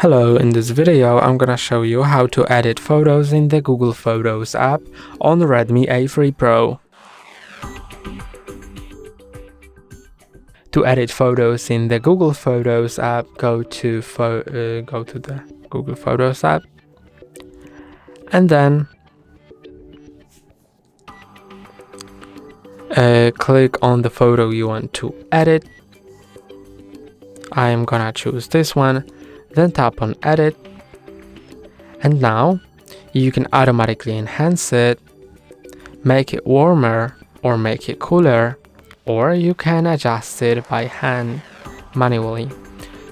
Hello, in this video I'm gonna show you how to edit photos in the Google Photos app on the Redmi A3 Pro. To edit photos in the Google Photos app, go to the Google Photos app and then click on the photo you want to edit. I am gonna choose this one. Then tap on edit, and now you can automatically enhance it, make it warmer or make it cooler, or you can adjust it by hand manually.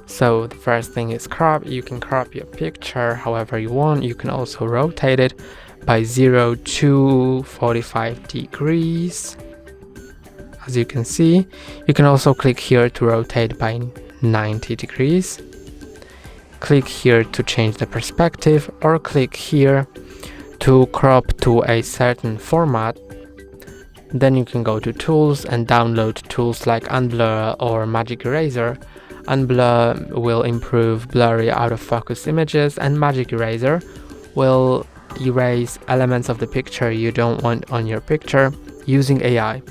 So the first thing is crop. You can crop your picture however you want. You can also rotate it by 0 to 45 degrees. As you can see, you can also click here to rotate by 90 degrees. Click here to change the perspective, or click here to crop to a certain format. Then you can go to tools and download tools like Unblur or Magic Eraser. Unblur will improve blurry out of focus images, and Magic Eraser will erase elements of the picture you don't want on your picture using AI.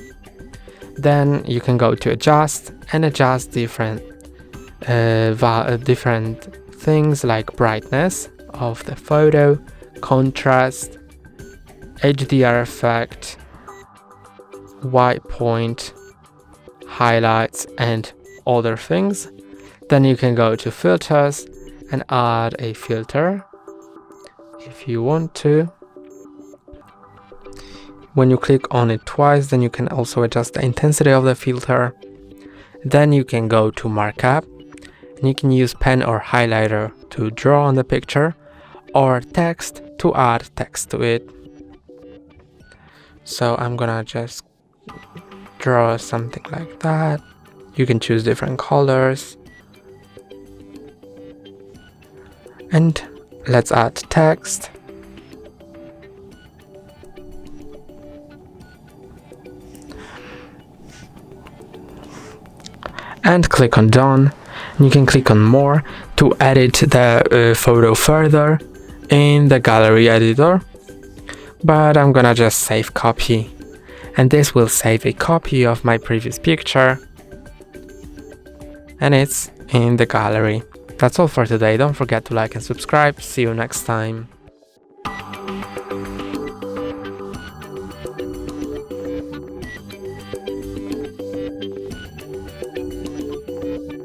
Then you can go to adjust and adjust different things like brightness of the photo, contrast, HDR effect, white point, highlights, and other things. Then you can go to filters and add a filter if you want to. When you click on it twice, then you can also adjust the intensity of the filter. Then you can go to markup, and you can use pen or highlighter to draw on the picture, or text to add text to it. So I'm gonna just draw something like that. You can choose different colors. And let's add text. And click on done. And you can click on more to edit the photo further in the gallery editor. But I'm gonna just save copy, and this will save a copy of my previous picture, and it's in the gallery. That's all for today. Don't forget to like and subscribe. See you next time.